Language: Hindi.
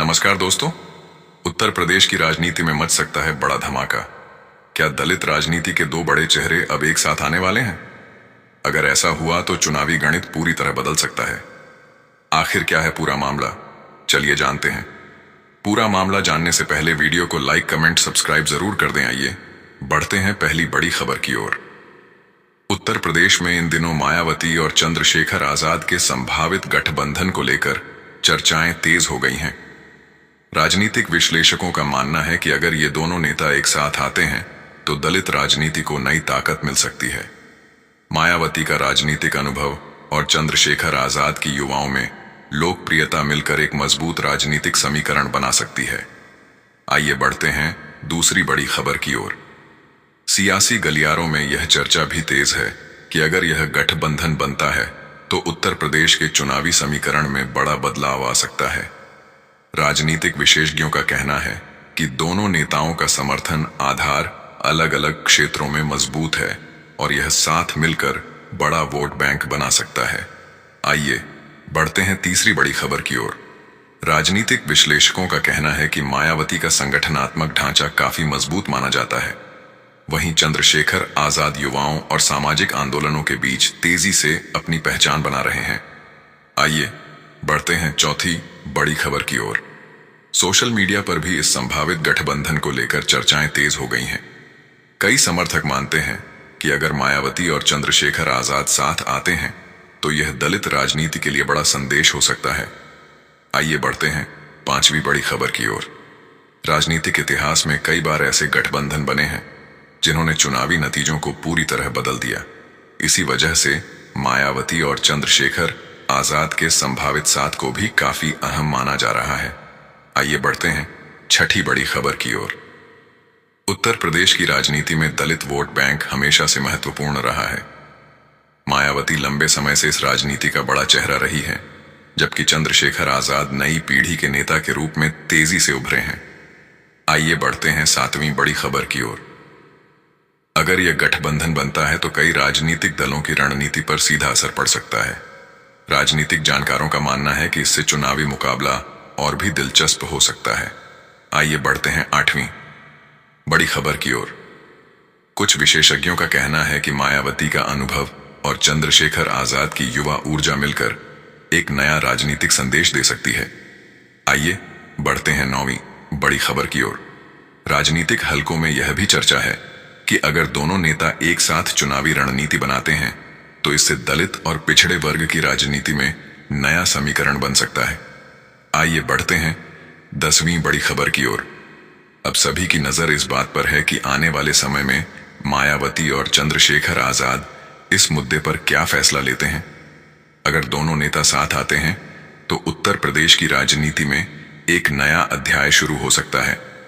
नमस्कार दोस्तों। उत्तर प्रदेश की राजनीति में मच सकता है बड़ा धमाका। क्या दलित राजनीति के दो बड़े चेहरे अब एक साथ आने वाले हैं? अगर ऐसा हुआ तो चुनावी गणित पूरी तरह बदल सकता है। आखिर क्या है पूरा मामला, चलिए जानते हैं। पूरा मामला जानने से पहले वीडियो को लाइक, कमेंट, सब्सक्राइब जरूर कर दें। आइए बढ़ते हैं पहली बड़ी खबर की ओर। उत्तर प्रदेश में इन दिनों मायावती और चंद्रशेखर आजाद के संभावित गठबंधन को लेकर चर्चाएं तेज हो गई हैं। राजनीतिक विश्लेषकों का मानना है कि अगर ये दोनों नेता एक साथ आते हैं तो दलित राजनीति को नई ताकत मिल सकती है। मायावती का राजनीतिक अनुभव और चंद्रशेखर आजाद की युवाओं में लोकप्रियता मिलकर एक मजबूत राजनीतिक समीकरण बना सकती है। आइए बढ़ते हैं दूसरी बड़ी खबर की ओर। सियासी गलियारों में यह चर्चा भी तेज है कि अगर यह गठबंधन बनता है तो उत्तर प्रदेश के चुनावी समीकरण में बड़ा बदलाव आ सकता है। राजनीतिक विशेषज्ञों का कहना है कि दोनों नेताओं का समर्थन आधार अलग अलग क्षेत्रों में मजबूत है और यह साथ मिलकर बड़ा वोट बैंक बना सकता है। आइए बढ़ते हैं तीसरी बड़ी खबर की ओर। राजनीतिक विश्लेषकों का कहना है कि मायावती का संगठनात्मक ढांचा काफी मजबूत माना जाता है। वहीं चंद्रशेखर आजाद युवाओं और सामाजिक आंदोलनों के बीच तेजी से अपनी पहचान बना रहे हैं। आइए बढ़ते हैं चौथी बड़ी खबर की ओर। सोशल मीडिया पर भी इस संभावित गठबंधन को लेकर चर्चाएं तेज हो गई हैं। कई समर्थक मानते हैं कि अगर मायावती और चंद्रशेखर आजाद साथ आते हैं तो यह दलित राजनीति के लिए बड़ा संदेश हो सकता है। आइए बढ़ते हैं पांचवी बड़ी खबर की ओर। राजनीतिक इतिहास में कई बार ऐसे गठबंधन बने हैं जिन्होंने चुनावी नतीजों को पूरी तरह बदल दिया। इसी वजह से मायावती और चंद्रशेखर आजाद के संभावित साथ को भी काफी अहम माना जा रहा है। आइए बढ़ते हैं छठी बड़ी खबर की ओर। उत्तर प्रदेश की राजनीति में दलित वोट बैंक हमेशा से महत्वपूर्ण रहा है। मायावती लंबे समय से इस राजनीति का बड़ा चेहरा रही है, जबकि चंद्रशेखर आजाद नई पीढ़ी के नेता के रूप में तेजी से उभरे हैं। आइए बढ़ते हैं सातवीं बड़ी खबर की ओर। अगर यह गठबंधन बनता है तो कई राजनीतिक दलों की रणनीति पर सीधा असर पड़ सकता है। राजनीतिक जानकारों का मानना है कि इससे चुनावी मुकाबला और भी दिलचस्प हो सकता है। आइए बढ़ते हैं आठवीं बड़ी खबर की ओर। कुछ विशेषज्ञों का कहना है कि मायावती का अनुभव और चंद्रशेखर आजाद की युवा ऊर्जा मिलकर एक नया राजनीतिक संदेश दे सकती है। आइए बढ़ते हैं नौवीं बड़ी खबर की ओर। राजनीतिक हलकों में यह भी चर्चा है कि अगर दोनों नेता एक साथ चुनावी रणनीति बनाते हैं तो इससे दलित और पिछड़े वर्ग की राजनीति में नया समीकरण बन सकता है। आइए बढ़ते हैं 10वीं बड़ी खबर की ओर। अब सभी की नजर इस बात पर है कि आने वाले समय में मायावती और चंद्रशेखर आजाद इस मुद्दे पर क्या फैसला लेते हैं। अगर दोनों नेता साथ आते हैं तो उत्तर प्रदेश की राजनीति में एक नया अध्याय शुरू हो सकता है।